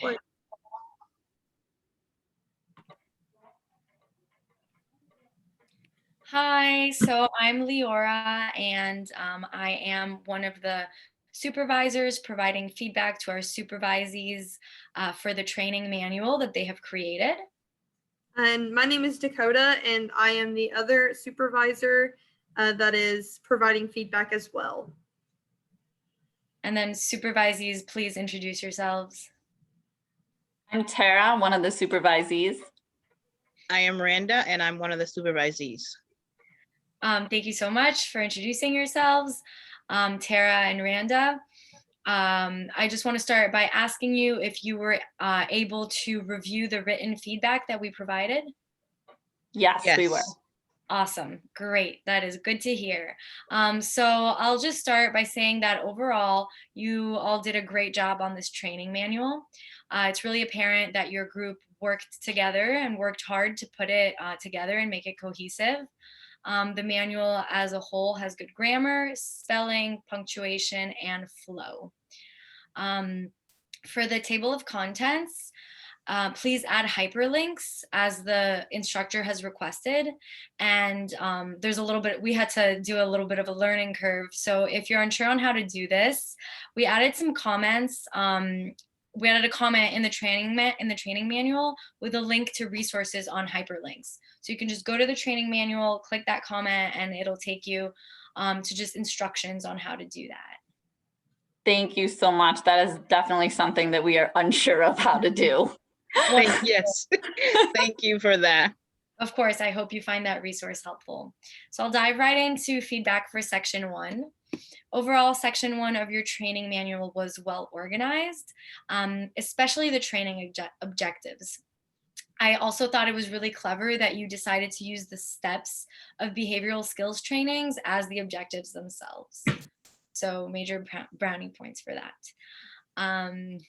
What? Hi, so I'm Leora, and I am one of the supervisors providing feedback to our supervisees for the training manual that they have created. And my name is Dakota, and I am the other supervisor that is providing feedback as well. And then supervisees, please introduce yourselves. I'm Tara, one of the supervisees. I am Randa, and I'm one of the supervisees. Thank you so much for introducing yourselves, Tara and Randa. I just want to start by asking you if you were able to review the written feedback that we provided. Yes, we were. Awesome. Great. That is good to hear. So I'll just start by saying that overall, you all did a great job on this training manual. It's really apparent that your group worked together and worked hard to put it together and make it cohesive. The manual as a whole has good grammar, spelling, punctuation, and flow. For the table of contents, please add hyperlinks as the instructor has requested. And there's a little bit, we had to do a little bit of a learning curve. So if you're unsure on how to do this, we added some comments. We added a comment in the training manual with a link to resources on hyperlinks. So you can just go to the training manual, click that comment, and it'll take you to just instructions on how to do that. Thank you so much. That is definitely something that we are unsure of how to do. Yes, thank you for that. Of course, I hope you find that resource helpful. So I'll dive right into feedback for section 1. Overall, section 1 of your training manual was well organized, especially the training objectives. I also thought it was really clever that you decided to use the steps of behavioral skills trainings as the objectives themselves. So major brownie points for that.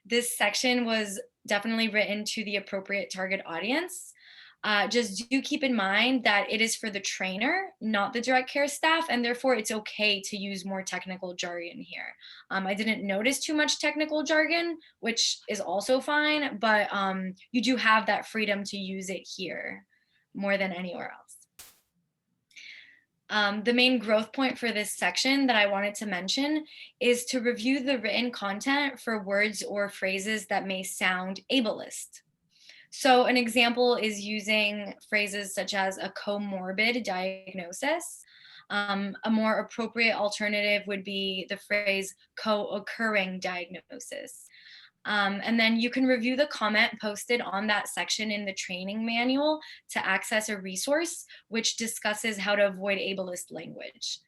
This section was definitely written to the appropriate target audience. Just do keep in mind that it is for the trainer, not the direct care staff, and therefore it's okay to use more technical jargon here. I didn't notice too much technical jargon, which is also fine, but you do have that freedom to use it here more than anywhere else. The main growth point for this section that I wanted to mention is to review the written content for words or phrases that may sound ableist. So an example is using phrases such as a comorbid diagnosis. A more appropriate alternative would be the phrase co-occurring diagnosis. And then you can review the comment posted on that section in the training manual to access a resource which discusses how to avoid ableist language.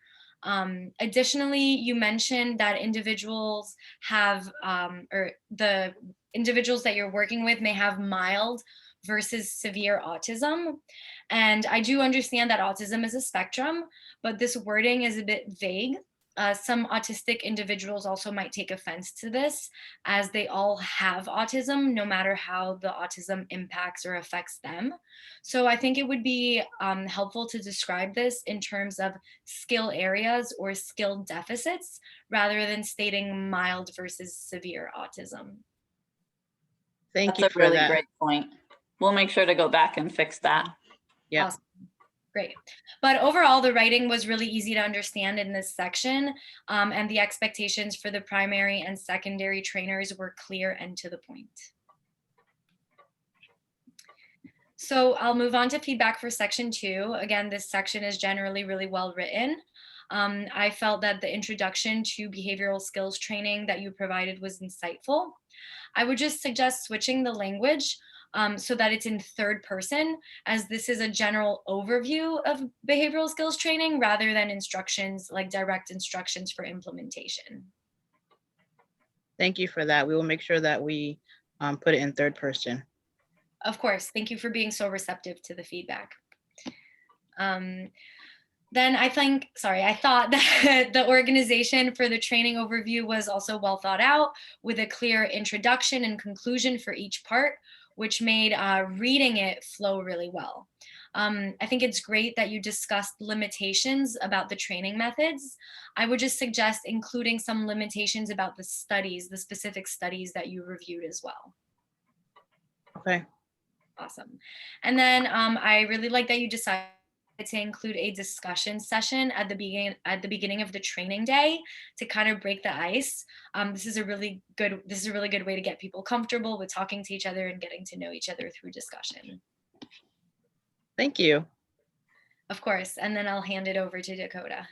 Additionally, you mentioned that individuals have, or the individuals that you're working with may have mild versus severe autism. And I do understand that autism is a spectrum, but this wording is a bit vague. Some autistic individuals also might take offense to this, as they all have autism, no matter how the autism impacts or affects them. So I think it would be helpful to describe this in terms of skill areas or skill deficits, rather than stating mild versus severe autism. Thank you That's for a really that. great point. We'll make sure to go back and fix that. Yeah. Awesome. Great. But overall, the writing was really easy to understand in this section, and the expectations for the primary and secondary trainers were clear and to the point. So I'll move on to feedback for section 2. Again, this section is generally really well written. I felt that the introduction to behavioral skills training that you provided was insightful. I would just suggest switching the language so that it's in third person, as this is a general overview of behavioral skills training rather than instructions, like direct instructions for implementation. Thank you for that. We will make sure that we put it in third person. Of course, thank you for being so receptive to the feedback. Then I thought that the organization for the training overview was also well thought out, with a clear introduction and conclusion for each part, which made reading it flow really well. I think it's great that you discussed limitations about the training methods. I would just suggest including some limitations about the studies, the specific studies that you reviewed as well. Okay. Awesome. And then I really like that you decided to include a discussion session at the beginning of the training day to kind of break the ice. This is a really good way to get people comfortable with talking to each other and getting to know each other through discussion. Thank you. Of course. And then I'll hand it over to Dakota.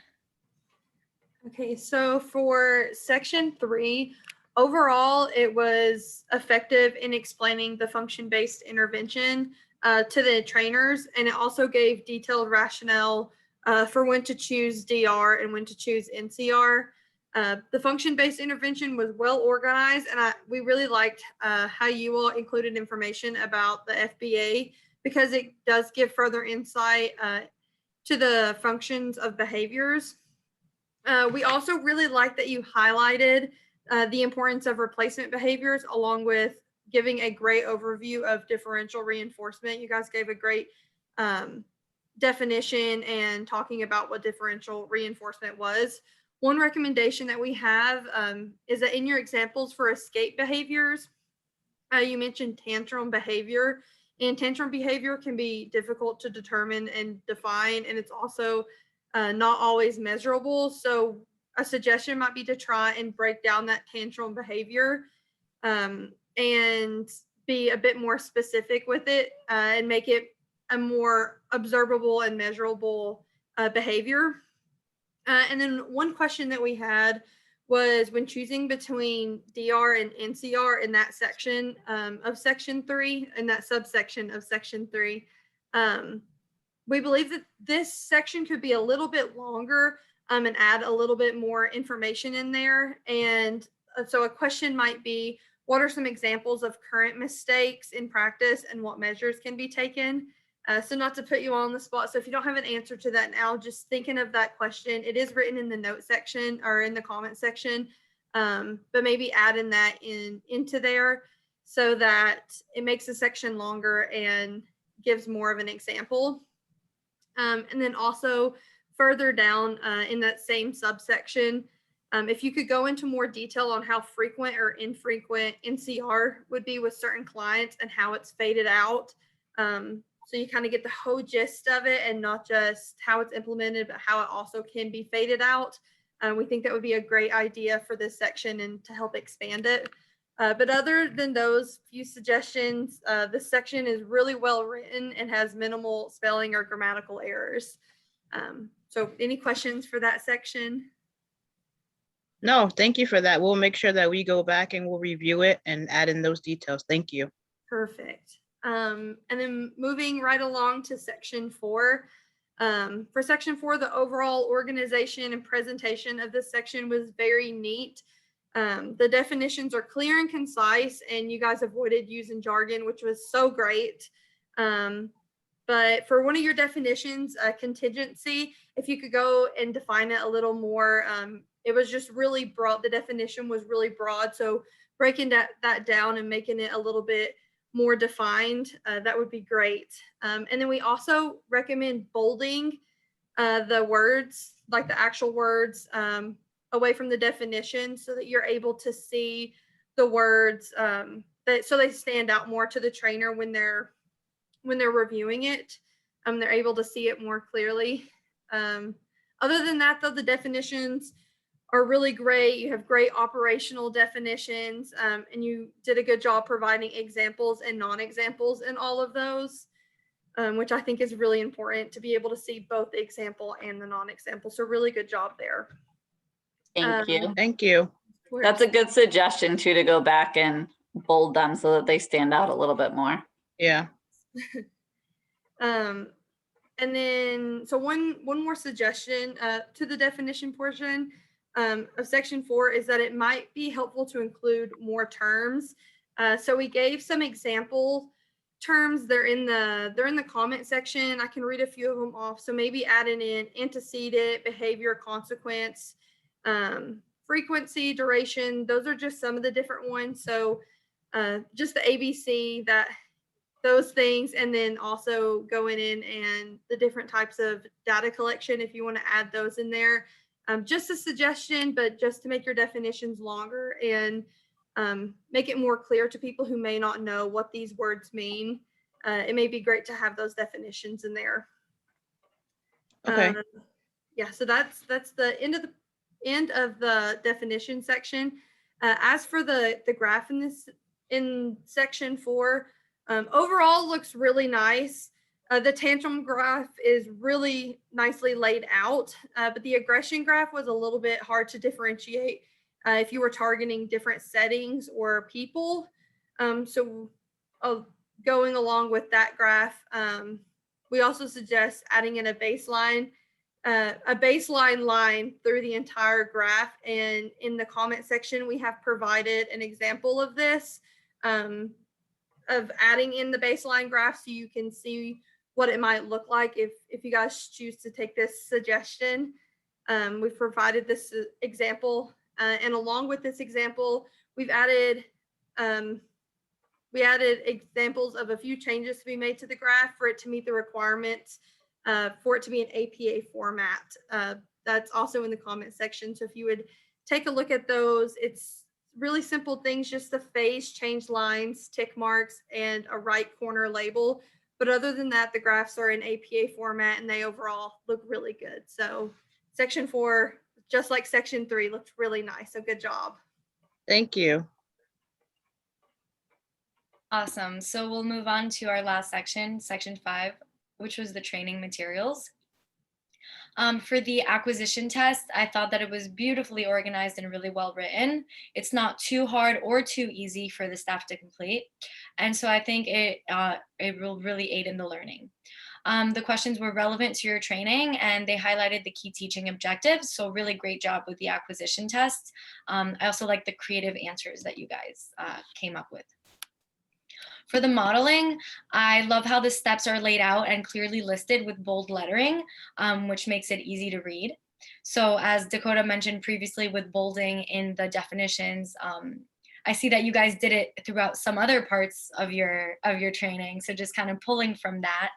Okay, so for section 3, overall, it was effective in explaining the function-based intervention to the trainers, and it also gave detailed rationale for when to choose DR and when to choose NCR. The function-based intervention was well organized, and we really liked how you all included information about the FBA because it does give further insight to the functions of behaviors. We also really like that you highlighted the importance of replacement behaviors along with giving a great overview of differential reinforcement. You guys gave a great definition and talking about what differential reinforcement was. One recommendation that we have is that in your examples for escape behaviors, you mentioned tantrum behavior, and tantrum behavior can be difficult to determine and define, and it's also not always measurable. So a suggestion might be to try and break down that tantrum behavior and be a bit more specific with it and make it a more observable and measurable behavior. And then one question that we had was when choosing between DR and NCR in that section of section 3, in that subsection of section 3, we believe that this section could be a little bit longer and add a little bit more information in there. And so a question might be, what are some examples of current mistakes in practice and what measures can be taken? So not to put you on the spot. So if you don't have an answer to that now, just thinking of that question, it is written in the note section or in the comment section, but maybe adding that into there so that it makes the section longer and gives more of an example. And then also further down in that same subsection, if you could go into more detail on how frequent or infrequent NCR would be with certain clients and how it's faded out. So you kind of get the whole gist of it and not just how it's implemented, but how it also can be faded out. We think that would be a great idea for this section and to help expand it. But other than those few suggestions, this section is really well written and has minimal spelling or grammatical errors. So any questions for that section? No, thank you for that. We'll make sure that we go back and we'll review it and add in those details. Thank you. Perfect. And then moving right along to section 4. For section 4, the overall organization and presentation of this section was very neat. The definitions are clear and concise, and you guys avoided using jargon, which was so great. But for one of your definitions, contingency, if you could go and define it a little more, it was just really broad. The definition was really broad. So breaking that down and making it a little bit more defined, that would be great. And then we also recommend bolding the words, like the actual words, away from the definition so that you're able to see the words so they stand out more to the trainer when they're reviewing it. They're able to see it more clearly. Other than that, though, the definitions are really great. You have great operational definitions, and you did a good job providing examples and non-examples in all of those, which I think is really important to be able to see both the example and the non-example. So really good job there. Thank you. Thank you. That's a good suggestion too, to go back and bold them so that they stand out a little bit more. Yeah. And then, so one more suggestion to the definition portion of section 4 is that it might be helpful to include more terms. So we gave some example terms. They're in the comment section. I can read a few of them off. So maybe adding in antecedent, behavior, consequence, frequency, duration. Those are just some of the different ones. So just the ABC that those things, and then also going in and the different types of data collection, if you want to add those in there. Just a suggestion, but just to make your definitions longer and make it more clear to people who may not know what these words mean. It may be great to have those definitions in there. Okay. Yeah, so that's the end of the definition section. As for the graph in section 4, overall looks really nice. The tantrum graph is really nicely laid out, but the aggression graph was a little bit hard to differentiate if you were targeting different settings or people. So going along with that graph, we also suggest adding in a baseline line through the entire graph. And in the comment section, we have provided an example of this, of adding in the baseline graph so you can see what it might look like if you guys choose to take this suggestion. We've provided this example, and along with this example, we added examples of a few changes to be made to the graph for it to meet the requirements for it to be an APA format. That's also in the comment section. So if you would take a look at those, it's really simple things, just the phase change lines, tick marks, and a right corner label. But other than that, the graphs are in APA format and they overall look really good. So section 4, just like section 3, looked really nice. So good job. Thank you. Awesome. So we'll move on to our last section, section 5, which was the training materials. For the acquisition test, I thought that it was beautifully organized and really well written. It's not too hard or too easy for the staff to complete. And so I think it will really aid in the learning. The questions were relevant to your training and they highlighted the key teaching objectives. So really great job with the acquisition test. I also like the creative answers that you guys came up with. For the modeling, I love how the steps are laid out and clearly listed with bold lettering, which makes it easy to read. So as Dakota mentioned previously with bolding in the definitions, I see that you guys did it throughout some other parts of your training. So just kind of pulling from that.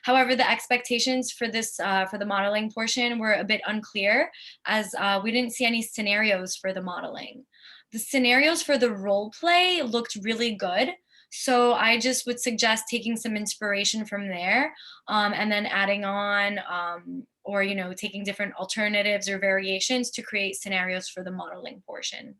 However, the expectations for this for the modeling portion were a bit unclear as we didn't see any scenarios for the modeling. The scenarios for the role play looked really good. So I just would suggest taking some inspiration from there and then adding on or, taking different alternatives or variations to create scenarios for the modeling portion.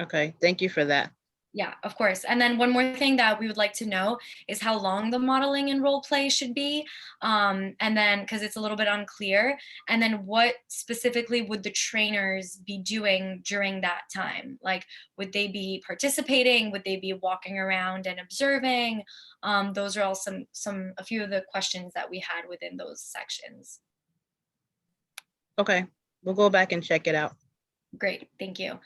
Okay, thank you for that. Yeah, of course. And then one more thing that we would like to know is how long the modeling and role play should be. And then, because it's a little bit unclear, and then what specifically would the trainers be doing during that time? Like, would they be participating? Would they be walking around and observing? Those are all a few of the questions that we had within those sections. Okay, we'll go back and check it out. Great, thank you.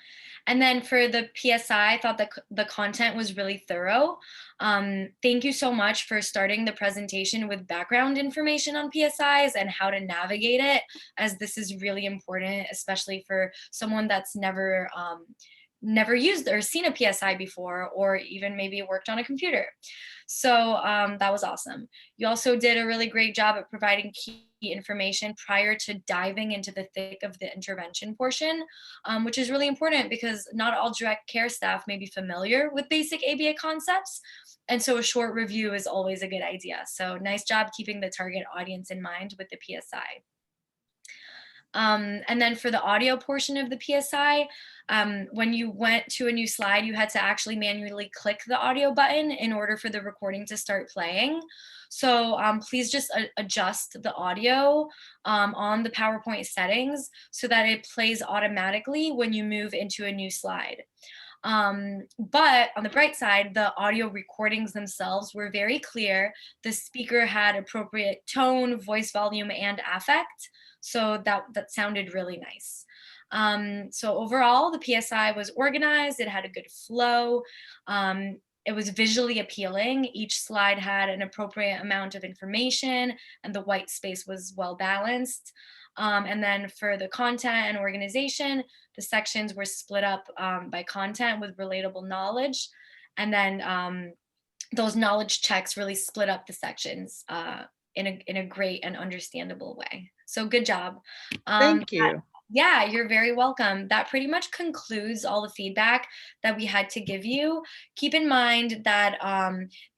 And then for the PSI, I thought that the content was really thorough. Thank you so much for starting the presentation with background information on PSIs and how to navigate it, as this is really important, especially for someone that's never used or seen a PSI before, or even maybe worked on a computer. So that was awesome. You also did a really great job at providing key information prior to diving into the thick of the intervention portion, which is really important because not all direct care staff may be familiar with basic ABA concepts. And so a short review is always a good idea. So nice job keeping the target audience in mind with the PSI. And then for the audio portion of the PSI, when you went to a new slide, you had to actually manually click the audio button in order for the recording to start playing. So please just adjust the audio on the PowerPoint settings so that it plays automatically when you move into a new slide. But on the bright side, the audio recordings themselves were very clear. The speaker had appropriate tone, voice volume, and affect. So that sounded really nice. So overall, the PSI was organized. It had a good flow. It was visually appealing. Each slide had an appropriate amount of information and the white space was well balanced. And then for the content and organization, the sections were split up by content with relatable knowledge. And then those knowledge checks really split up the sections in a great and understandable way. So good job. Thank you. Yeah, you're very welcome. That pretty much concludes all the feedback that we had to give you. Keep in mind that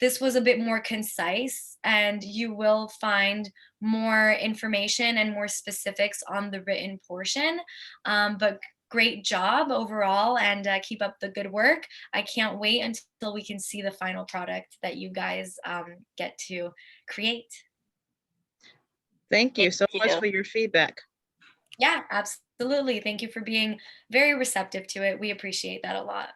this was a bit more concise, and you will find more information and more specifics on the written portion. But great job overall, and keep up the good work. I can't wait until we can see the final product that you guys get to create. Thank you so Thank much you. for your feedback. Yeah, absolutely. Thank you for being very receptive to it. We appreciate that a lot.